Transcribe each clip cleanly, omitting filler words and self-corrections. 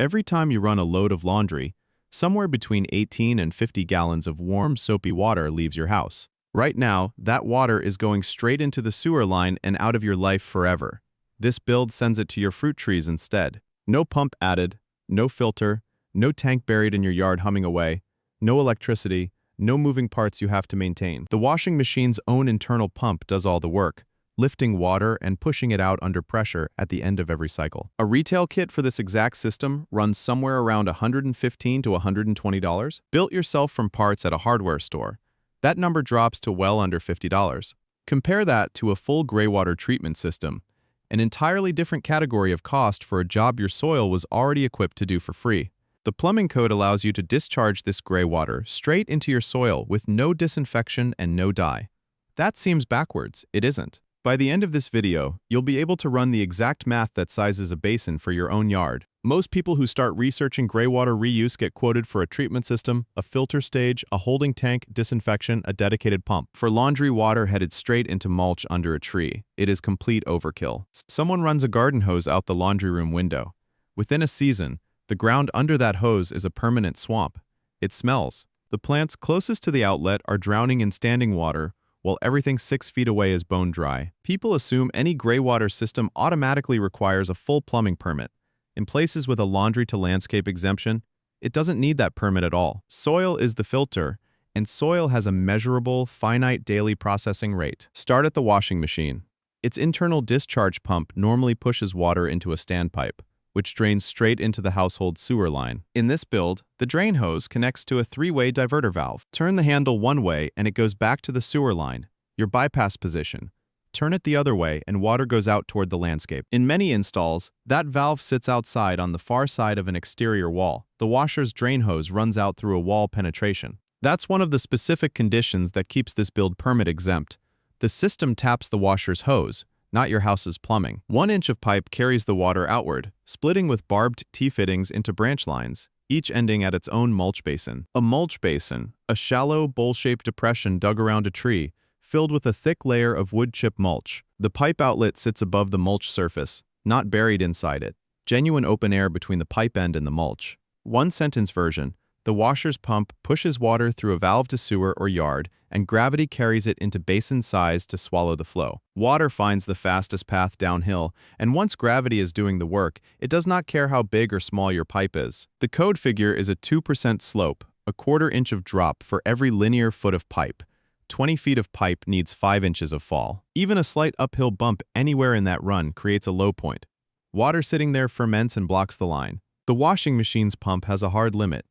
Every time you run a load of laundry, somewhere between 18 and 50 gallons of warm, soapy water leaves your house. Right now, that water is going straight into the sewer line and out of your life forever. This build sends it to your fruit trees instead. No pump added, no filter, no tank buried in your yard humming away, no electricity, no moving parts you have to maintain. The washing machine's own internal pump does all the work, lifting water and pushing it out under pressure at the end of every cycle. A retail kit for this exact system runs somewhere around $115 to $120. Built yourself from parts at a hardware store, that number drops to well under $50. Compare that to a full Greywater treatment system, an entirely different category of cost for a job your soil was already equipped to do for free. The plumbing code allows you to discharge this Greywater straight into your soil with no disinfection and no dye. That seems backwards, it isn't. By the end of this video, you'll be able to run the exact math that sizes a basin for your own yard. Most people who start researching Greywater reuse get quoted for a treatment system, a filter stage, a holding tank, disinfection, a dedicated pump. For laundry water headed straight into mulch under a tree, it is complete overkill. Someone runs a garden hose out the laundry room window. Within a season, the ground under that hose is a permanent swamp. It smells. The plants closest to the outlet are drowning in standing water, while everything 6 feet away is bone dry. People assume any Greywater system automatically requires a full plumbing permit. In places with a laundry to landscape exemption, it doesn't need that permit at all. Soil is the filter, and soil has a measurable, finite daily processing rate. Start at the washing machine. Its internal discharge pump normally pushes water into a standpipe, which drains straight into the household sewer line. In this build, the drain hose connects to a 3-way diverter valve. Turn the handle one way and it goes back to the sewer line, your bypass position. Turn it the other way and water goes out toward the landscape. In many installs, that valve sits outside on the far side of an exterior wall. The washer's drain hose runs out through a wall penetration. That's one of the specific conditions that keeps this build permit exempt. The system taps the washer's hose, not your house's plumbing. 1 inch of pipe carries the water outward, splitting with barbed T-fittings into branch lines, each ending at its own mulch basin. A mulch basin, a shallow, bowl-shaped depression dug around a tree, filled with a thick layer of wood chip mulch. The pipe outlet sits above the mulch surface, not buried inside it. Genuine open air between the pipe end and the mulch. One-sentence version: the washer's pump pushes water through a valve to sewer or yard, and gravity carries it into basin size to swallow the flow. Water finds the fastest path downhill, and once gravity is doing the work, it does not care how big or small your pipe is. The code figure is a 2% slope, a 1/4 inch of drop for every linear foot of pipe. 20 feet of pipe needs 5 inches of fall. Even a slight uphill bump anywhere in that run creates a low point. Water sitting there ferments and blocks the line. The washing machine's pump has a hard limit,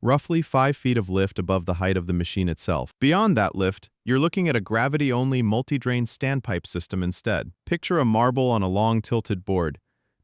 roughly 5 feet of lift above the height of the machine itself. Beyond that lift, you're looking at a gravity-only multi-drain standpipe system instead. Picture a marble on a long tilted board.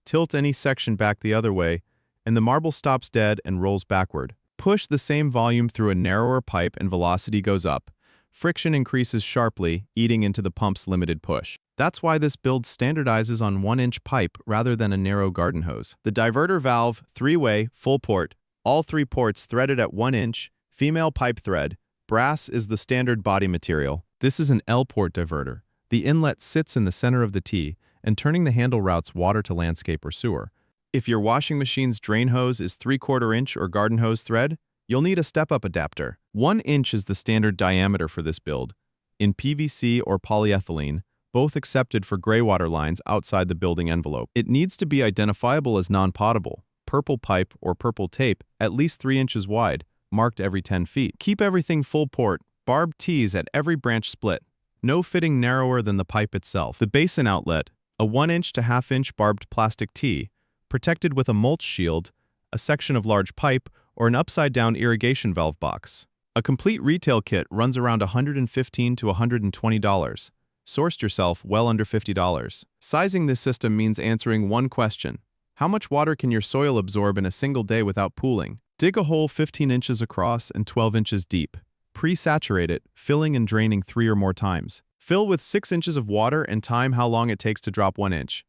Tilt any section back the other way, and the marble stops dead and rolls backward. Push the same volume through a narrower pipe and velocity goes up. Friction increases sharply, eating into the pump's limited push. That's why this build standardizes on 1-inch pipe rather than a narrow garden hose. The diverter valve, 3-way, full port, all 3 ports threaded at 1 inch, female pipe thread. Brass is the standard body material. This is an L-port diverter. The inlet sits in the center of the T, and turning the handle routes water to landscape or sewer. If your washing machine's drain hose is 3/4 inch or garden hose thread, you'll need a step-up adapter. 1 inch is the standard diameter for this build. In PVC or polyethylene, both accepted for Greywater lines outside the building envelope. It needs to be identifiable as non-potable, purple pipe or purple tape, at least 3 inches wide, marked every 10 feet. Keep everything full port, barbed T's at every branch split. No fitting narrower than the pipe itself. The basin outlet, a 1 inch to 1/2 inch barbed plastic T, protected with a mulch shield, a section of large pipe, or an upside-down irrigation valve box. A complete retail kit runs around $115 to $120. Sourced yourself well under $50. Sizing this system means answering one question: how much water can your soil absorb in a single day without pooling? Dig a hole 15 inches across and 12 inches deep. Pre-saturate it, filling and draining 3 or more times. Fill with 6 inches of water and time how long it takes to drop 1 inch.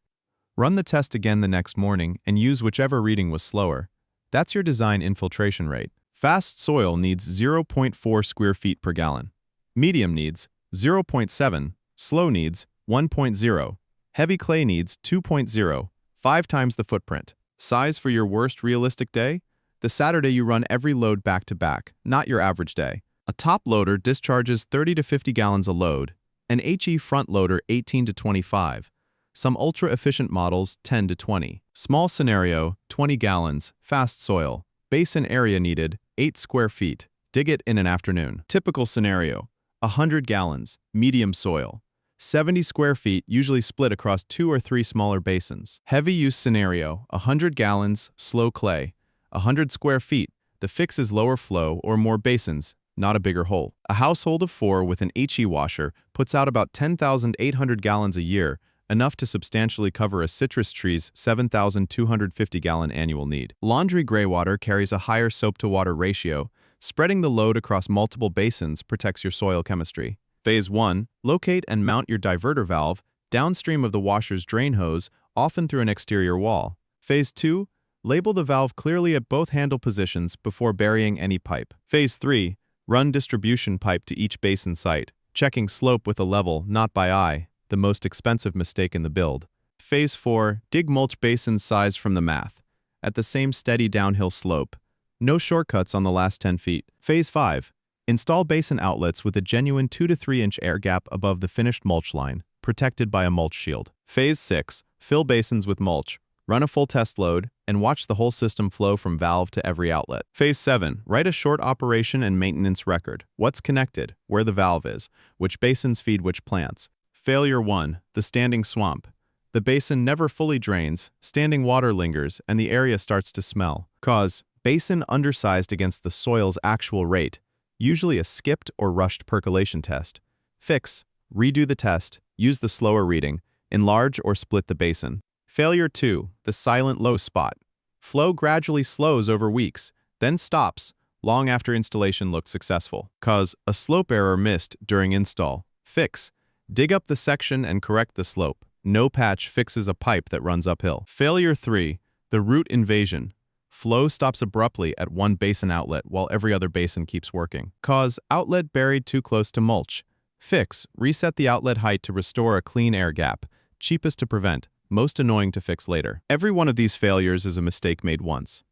Run the test again the next morning and use whichever reading was slower. That's your design infiltration rate. Fast soil needs 0.4 square feet per gallon. Medium needs 0.7. Slow needs 1.0. Heavy clay needs 2.0, 5 times the footprint. Size for your worst realistic day? The Saturday you run every load back to back, not your average day. A top loader discharges 30 to 50 gallons a load, an HE front loader 18 to 25, some ultra-efficient models 10 to 20. Small scenario, 20 gallons, fast soil. Basin area needed, 8 square feet. Dig it in an afternoon. Typical scenario, 100 gallons, medium soil. 70 square feet usually split across 2 or 3 smaller basins. Heavy use scenario, 100 gallons, slow clay. 100 square feet, the fix is lower flow or more basins, not a bigger hole. A household of 4 with an HE washer puts out about 10,800 gallons a year, enough to substantially cover a citrus tree's 7,250-gallon annual need. Laundry Greywater carries a higher soap-to-water ratio. Spreading the load across multiple basins protects your soil chemistry. Phase 1. Locate and mount your diverter valve downstream of the washer's drain hose, often through an exterior wall. Phase 2. Label the valve clearly at both handle positions before burying any pipe. Phase 3. Run distribution pipe to each basin site, checking slope with a level, not by eye, the most expensive mistake in the build. Phase 4. Dig mulch basin size from the math, at the same steady downhill slope. No shortcuts on the last 10 feet. Phase 5. Install basin outlets with a genuine 2 to 3 inch air gap above the finished mulch line, protected by a mulch shield. Phase 6. Fill basins with mulch. Run a full test load, and watch the whole system flow from valve to every outlet. Phase 7. Write a short operation and maintenance record. What's connected, where the valve is, which basins feed which plants. Failure 1. The standing swamp. The basin never fully drains, standing water lingers, and the area starts to smell. Cause: basin undersized against the soil's actual rate, usually a skipped or rushed percolation test. Fix: redo the test, use the slower reading, enlarge or split the basin. Failure 2. The silent low spot. Flow gradually slows over weeks, then stops, long after installation looked successful. Cause: a slope error missed during install. Fix: dig up the section and correct the slope. No patch fixes a pipe that runs uphill. Failure 3. The root invasion. Flow stops abruptly at one basin outlet while every other basin keeps working. Cause: outlet buried too close to mulch. Fix: reset the outlet height to restore a clean air gap. Cheapest to prevent, most annoying to fix later. Every one of these failures is a mistake made once,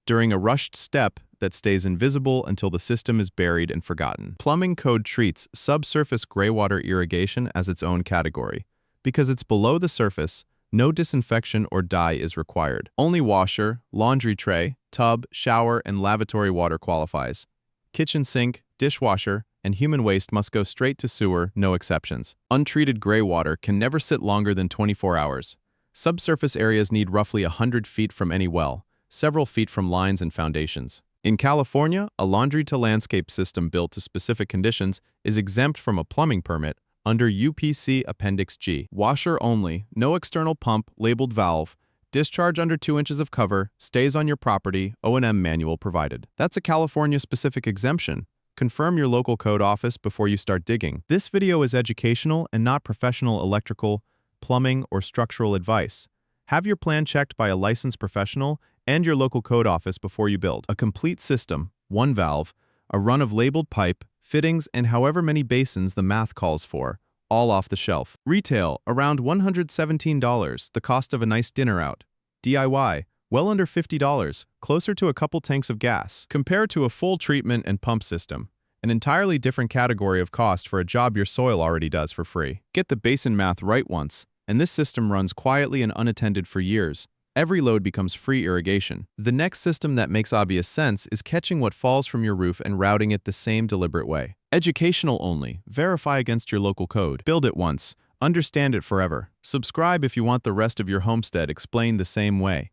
during a rushed step that stays invisible until the system is buried and forgotten. Plumbing code treats subsurface greywater irrigation as its own category. Because it's below the surface, no disinfection or dye is required. Only washer, laundry tray, tub, shower, and lavatory water qualifies. Kitchen sink, dishwasher, and human waste must go straight to sewer, no exceptions. Untreated greywater can never sit longer than 24 hours. Subsurface areas need roughly 100 feet from any well, several feet from lines and foundations. In California, a laundry-to-landscape system built to specific conditions is exempt from a plumbing permit under UPC Appendix G. Washer only, no external pump, labeled valve, discharge under 2 inches of cover, stays on your property, O&M manual provided. That's a California-specific exemption. Confirm your local code office before you start digging. This video is educational and not professional electrical, plumbing, or structural advice. Have your plan checked by a licensed professional and your local code office before you build. A complete system, one valve, a run of labeled pipe, fittings, and however many basins the math calls for, all off the shelf. Retail, around $117, the cost of a nice dinner out. DIY, well under $50, closer to a couple tanks of gas. Compared to a full treatment and pump system, an entirely different category of cost for a job your soil already does for free. Get the basin math right once, and this system runs quietly and unattended for years. Every load becomes free irrigation. The next system that makes obvious sense is catching what falls from your roof and routing it the same deliberate way. Educational only. Verify against your local code. Build it once. Understand it forever. Subscribe if you want the rest of your homestead explained the same way.